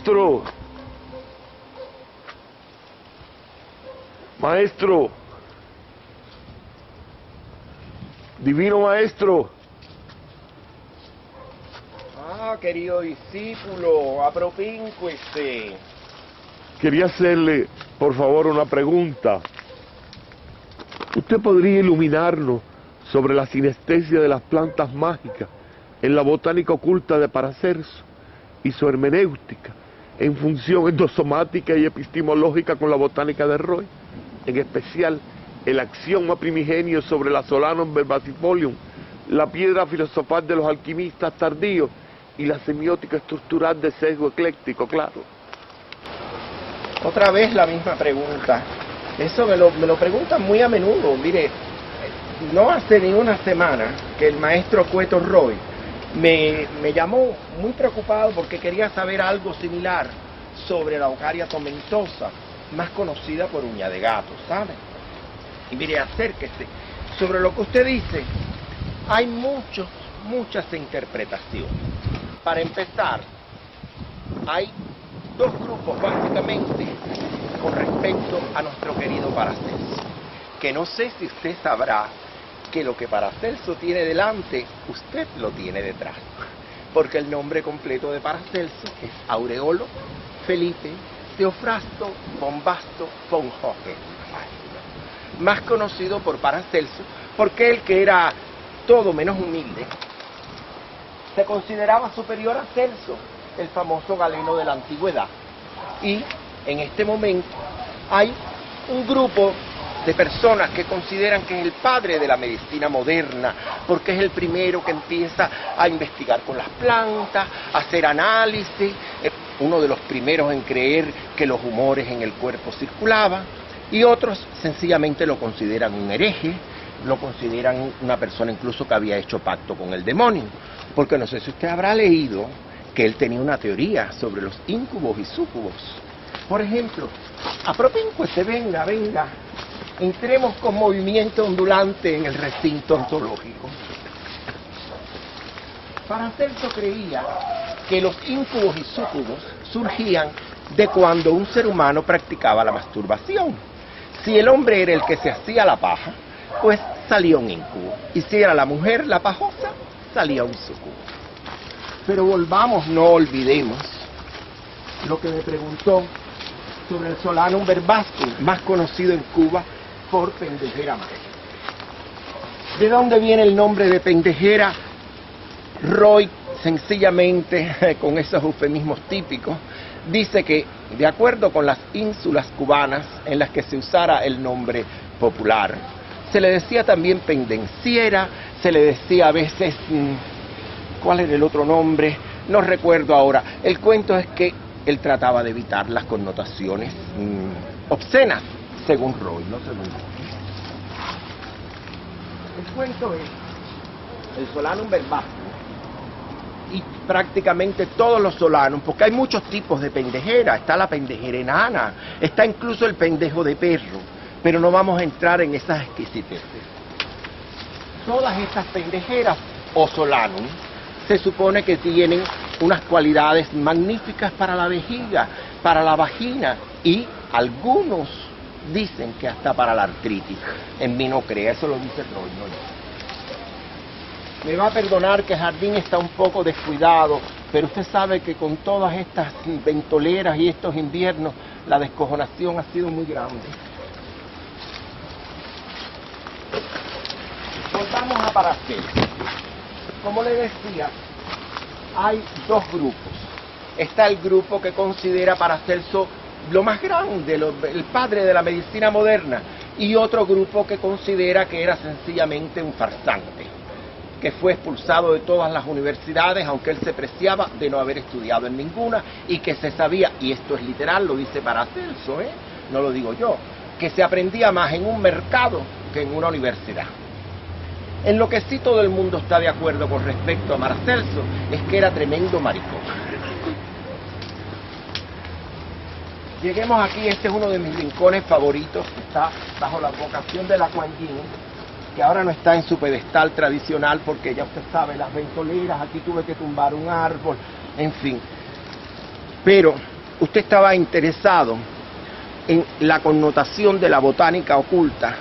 Maestro. Maestro. Divino maestro. Ah, querido discípulo, apropíncuese. Quería hacerle, por favor, una pregunta. ¿Usted podría iluminarnos sobre la sinestesia de las plantas mágicas en la botánica oculta de Paracelso y su hermenéutica en función endosomática y epistemológica con la botánica de Roy? En especial, el axioma primigenio sobre la Solanum verbasifolium, la piedra filosofal de los alquimistas tardíos y la semiótica estructural de sesgo ecléctico, claro. Otra vez la misma pregunta. Eso me lo preguntan muy a menudo. Mire, no hace ni una semana que el maestro Cueto Roy me llamó muy preocupado porque quería saber algo similar sobre la Eucaria tomentosa, más conocida por uña de gato, ¿sabe? Y mire, acérquese. Sobre lo que usted dice, hay muchas interpretaciones. Para empezar, hay dos grupos básicamente con respecto a nuestro querido Paracelso, que no sé si usted sabrá que lo que Paracelso tiene delante, usted lo tiene detrás, porque el nombre completo de Paracelso es Aureolo Felipe Teofrasto Bombasto von Hohenheim, más conocido por Paracelso porque él, que era todo menos humilde, se consideraba superior a Celso, el famoso galeno de la antigüedad. Y en este momento hay un grupo de personas que consideran que es el padre de la medicina moderna, porque es el primero que empieza a investigar con las plantas, a hacer análisis, uno de los primeros en creer que los humores en el cuerpo circulaban, y otros sencillamente lo consideran un hereje, lo consideran una persona incluso que había hecho pacto con el demonio, porque no sé si usted habrá leído que él tenía una teoría sobre los íncubos y súcubos. Por ejemplo, apropíncuese, venga, entremos con movimiento ondulante en el recinto ontológico. Paracelso creía que los íncubos y súcubos surgían de cuando un ser humano practicaba la masturbación. Si el hombre era el que se hacía la paja, pues salía un íncubo, y si era la mujer la pajosa, salía un súcubo. Pero volvamos, no olvidemos lo que me preguntó sobre el Solanum verbascum, más conocido en Cuba por pendejera mágica. ¿De dónde viene el nombre de pendejera? Roy, sencillamente, con esos eufemismos típicos, dice que, de acuerdo con las ínsulas cubanas en las que se usara el nombre popular, se le decía también pendenciera, se le decía a veces, ¿cuál era el otro nombre? No recuerdo ahora. El cuento es que él trataba de evitar las connotaciones obscenas, según Roy, no según Roy. El cuento es el Solanum verbascum y prácticamente todos los solanum, porque hay muchos tipos de pendejera. Está la pendejera enana, está incluso el pendejo de perro, pero no vamos a entrar en esas exquisiteces. Todas estas pendejeras o solanum se supone que tienen unas cualidades magníficas para la vejiga, para la vagina, y algunos dicen que hasta para la artritis. En mí no cree, eso lo dice Roy, no yo. Me va a perdonar que el jardín está un poco descuidado, pero usted sabe que con todas estas ventoleras y estos inviernos, la descojonación ha sido muy grande. Volvamos a Paracelso. Como le decía, hay dos grupos. Está el grupo que considera Paracelso lo más grande, el padre de la medicina moderna, y otro grupo que considera que era sencillamente un farsante, que fue expulsado de todas las universidades, aunque él se preciaba de no haber estudiado en ninguna, y que se sabía, y esto es literal, lo dice Paracelso, no lo digo yo, que se aprendía más en un mercado que en una universidad. En lo que sí todo el mundo está de acuerdo con respecto a Paracelso es que era tremendo maricón. Lleguemos aquí, este es uno de mis rincones favoritos, que está bajo la advocación de la Kuan Yin, que ahora no está en su pedestal tradicional porque ya usted sabe, las ventoleras, aquí tuve que tumbar un árbol, en fin. Pero usted estaba interesado en la connotación de la botánica oculta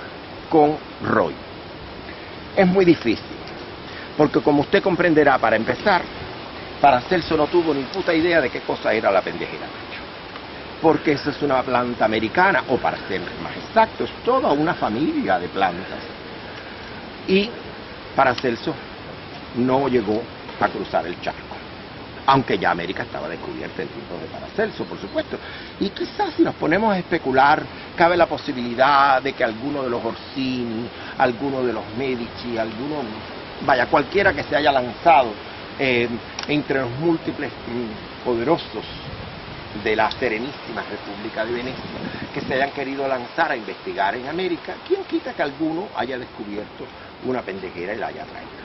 con Roy. Es muy difícil, porque como usted comprenderá, para empezar, Paracelso no tuvo ni puta idea de qué cosa era la pendejera macho, porque esa es una planta americana, o para ser más exacto, es toda una familia de plantas. Y Paracelso no llegó a cruzar el charco, aunque ya América estaba descubierta en tiempos de Paracelso, por supuesto. Y quizás si nos ponemos a especular, cabe la posibilidad de que alguno de los Orsini, alguno de los Medici, cualquiera que se haya lanzado entre los múltiples poderosos de la Serenísima República de Venecia, que se hayan querido lanzar a investigar en América, ¿quién quita que alguno haya descubierto una pendejera y la haya traído?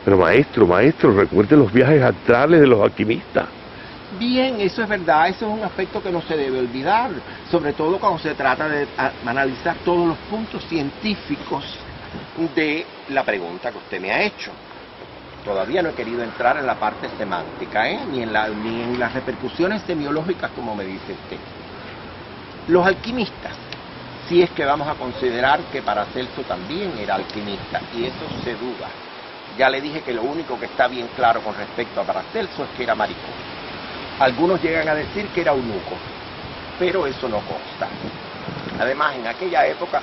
Pero maestro, recuerde los viajes astrales de los alquimistas. Bien, eso es verdad, eso es un aspecto que no se debe olvidar, sobre todo cuando se trata de analizar todos los puntos científicos de la pregunta que usted me ha hecho. Todavía no he querido entrar en la parte semántica, ni en las repercusiones semiológicas, como me dice usted. Los alquimistas, si es que vamos a considerar que Paracelso también era alquimista, y eso se duda. Ya le dije que lo único que está bien claro con respecto a Paracelso es que era maricón. Algunos llegan a decir que era eunuco, pero eso no consta. Además, en aquella época,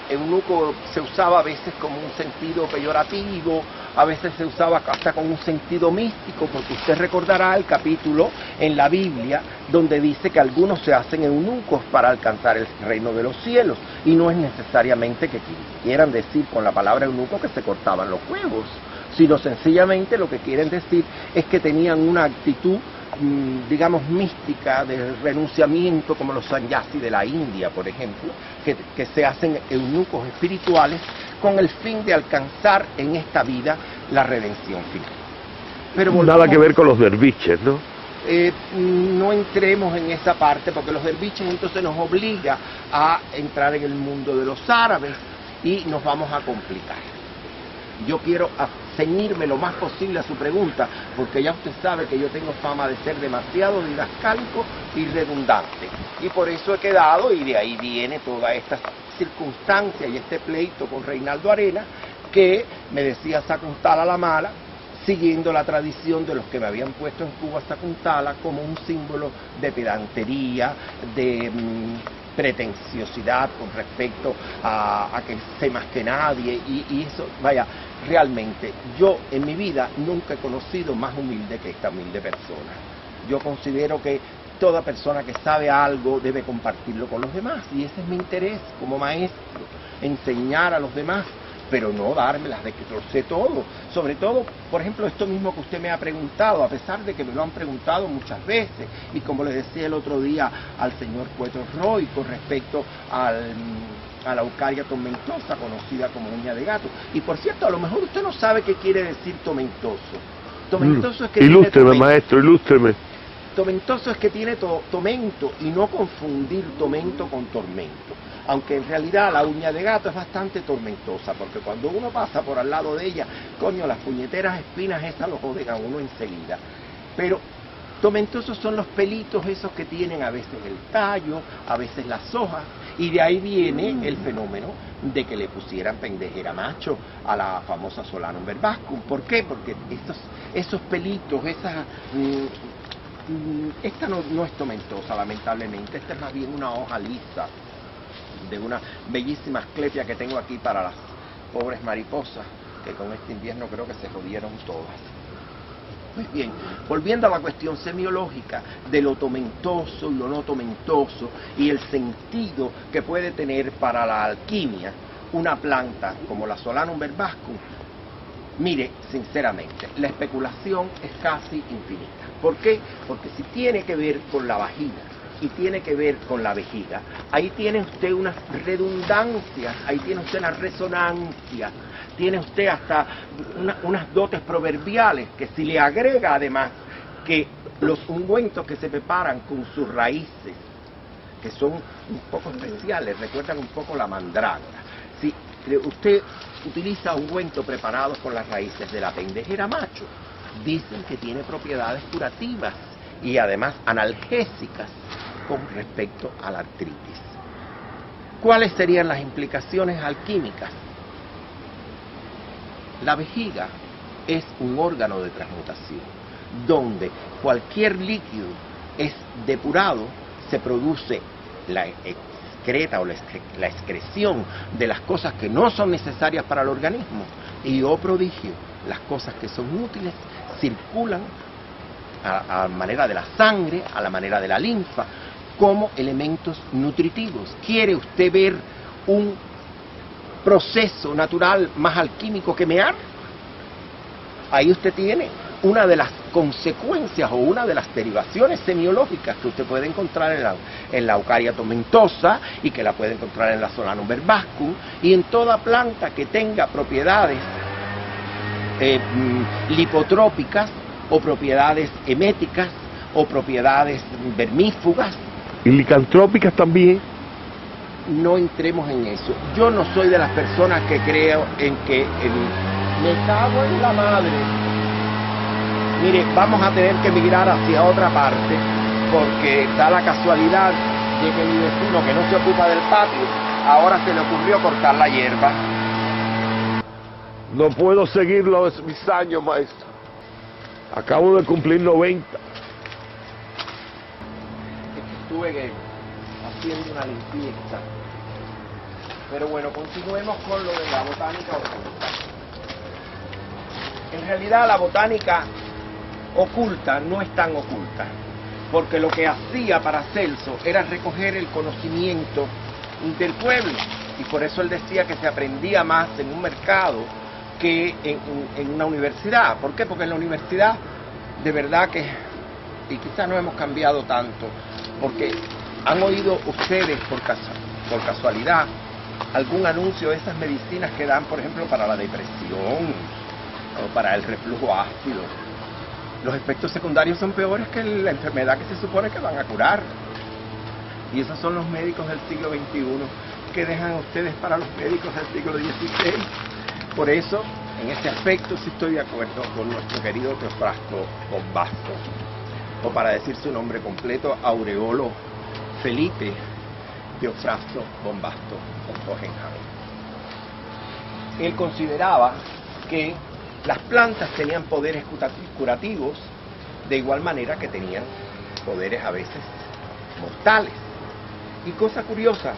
eunuco se usaba a veces como un sentido peyorativo, a veces se usaba hasta con un sentido místico, porque usted recordará el capítulo en la Biblia donde dice que algunos se hacen eunucos para alcanzar el reino de los cielos, y no es necesariamente que quieran decir con la palabra eunuco que se cortaban los huevos, sino sencillamente lo que quieren decir es que tenían una actitud, digamos, mística, de renunciamiento, como los sanyasi de la India, por ejemplo, que se hacen eunucos espirituales con el fin de alcanzar en esta vida la redención final. Pero nada que ver con los derviches, ¿no? No entremos en esa parte, porque los derviches entonces nos obliga a entrar en el mundo de los árabes y nos vamos a complicar. Yo quiero ceñirme lo más posible a su pregunta, porque ya usted sabe que yo tengo fama de ser demasiado didascálico y redundante, y por eso he quedado, y de ahí viene toda esta circunstancia y este pleito con Reinaldo Arena, que me decía Sakuntala la mala, siguiendo la tradición de los que me habían puesto en Cuba Sakuntala como un símbolo de pedantería, de pretenciosidad con respecto a que sé más que nadie, y eso, vaya, realmente yo en mi vida nunca he conocido más humilde que esta humilde persona. Yo considero que toda persona que sabe algo debe compartirlo con los demás, y ese es mi interés como maestro, enseñar a los demás, pero no dármelas de que lo sé todo. Sobre todo, por ejemplo, esto mismo que usted me ha preguntado, a pesar de que me lo han preguntado muchas veces, y como le decía el otro día al señor Cueto Roy con respecto a la Eucaria tomentosa, conocida como uña de gato. Y por cierto, a lo mejor usted no sabe qué quiere decir tomentoso. Tomentoso es que ilústreme, maestro, ilústreme. Tomentoso es que tiene tomento, y no confundir tomento con tormento. Aunque en realidad la uña de gato es bastante tormentosa, porque cuando uno pasa por al lado de ella, coño, las puñeteras espinas esas lo joden a uno enseguida. Pero tomentosos son los pelitos esos que tienen a veces el tallo, a veces las hojas, y de ahí viene el fenómeno de que le pusieran pendejera macho a la famosa Solanum verbascum. ¿Por qué? Porque esos pelitos, esta no es tomentosa, lamentablemente, esta es más bien una hoja lisa de una bellísima asclepia que tengo aquí para las pobres mariposas, que con este invierno creo que se jodieron todas. Pues bien, volviendo a la cuestión semiológica de lo tomentoso y lo no tomentoso, y el sentido que puede tener para la alquimia una planta como la Solanum verbascum, mire, sinceramente, la especulación es casi infinita. ¿Por qué? Porque si tiene que ver con la vagina y tiene que ver con la vejiga, ahí tiene usted unas redundancias, ahí tiene usted una resonancia, tiene usted hasta unas dotes proverbiales, que si le agrega además que los ungüentos que se preparan con sus raíces, que son un poco especiales, recuerdan un poco la mandrágora. Si usted utiliza ungüentos preparados con las raíces de la pendejera macho, dicen que tiene propiedades curativas y además analgésicas, con respecto a la artritis. ¿Cuáles serían las implicaciones alquímicas? La vejiga es un órgano de transmutación, donde cualquier líquido es depurado, se produce la excreta o la excreción de las cosas que no son necesarias para el organismo, y oh prodigio, las cosas que son útiles circulan a la manera de la sangre, a la manera de la linfa, como elementos nutritivos. ¿Quiere usted ver un proceso natural más alquímico que mear? Ahí usted tiene una de las consecuencias o una de las derivaciones semiológicas que usted puede encontrar en la Eucaria tomentosa, y que la puede encontrar en la Solanum verbascum, y en toda planta que tenga propiedades lipotrópicas o propiedades eméticas o propiedades vermífugas. ¿Y licantrópicas también? No entremos en eso. Yo no soy de las personas que creo en que me cago en la madre. Mire, vamos a tener que migrar hacia otra parte, porque da la casualidad de que mi vecino, que no se ocupa del patio, ahora se le ocurrió cortar la hierba. No puedo seguir mis años, maestro. Acabo de cumplir 90. Estuve haciendo una limpieza. Pero bueno, continuemos con lo de la botánica oculta. En realidad la botánica oculta no es tan oculta, porque lo que hacía Paracelso era recoger el conocimiento del pueblo, y por eso él decía que se aprendía más en un mercado que en una universidad. ¿Por qué? Porque en la universidad, de verdad que, y quizás no hemos cambiado tanto, porque han oído ustedes por casualidad algún anuncio de esas medicinas que dan, por ejemplo, para la depresión o para el reflujo ácido. Los efectos secundarios son peores que la enfermedad que se supone que van a curar. Y esos son los médicos del siglo XXI que dejan ustedes para los médicos del siglo XVI. Por eso, en ese aspecto sí estoy de acuerdo con nuestro querido Teofrasto Bombasto, o para decir su nombre completo, Aureolo Felipe Teofrasto Bombasto von Hohenheim. Él consideraba que las plantas tenían poderes curativos, de igual manera que tenían poderes a veces mortales. Y cosa curiosa,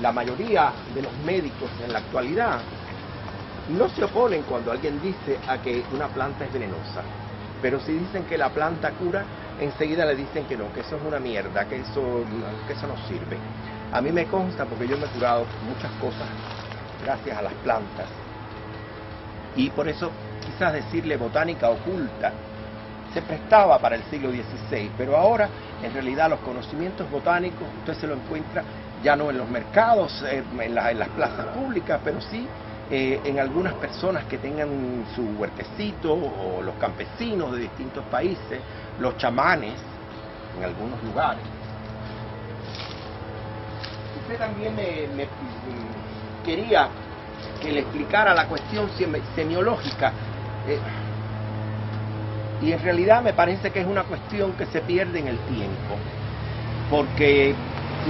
la mayoría de los médicos en la actualidad no se oponen cuando alguien dice a que una planta es venenosa, pero si dicen que la planta cura, enseguida le dicen que no, que eso es una mierda, que eso no sirve. A mí me consta, porque yo me he curado muchas cosas gracias a las plantas, y por eso quizás decirle botánica oculta se prestaba para el siglo XVI, pero ahora en realidad los conocimientos botánicos usted se lo encuentra ya no en los mercados, en las plazas públicas, pero sí en algunas personas que tengan su huertecito, o los campesinos de distintos países, los chamanes en algunos lugares. Usted también me quería que le explicara la cuestión semiológica, y en realidad me parece que es una cuestión que se pierde en el tiempo, porque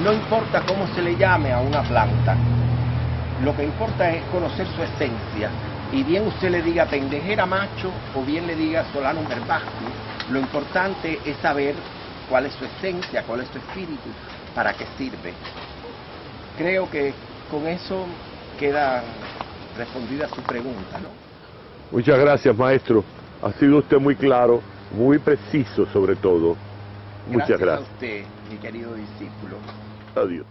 no importa cómo se le llame a una planta, lo que importa es conocer su esencia, y bien usted le diga pendejera macho o bien le diga Solanum verbascum, lo importante es saber cuál es su esencia, cuál es su espíritu, para qué sirve. Creo que con eso queda respondida su pregunta, ¿no? Muchas gracias, maestro. Ha sido usted muy claro, muy preciso sobre todo. Muchas gracias. Gracias a usted, mi querido discípulo. Adiós.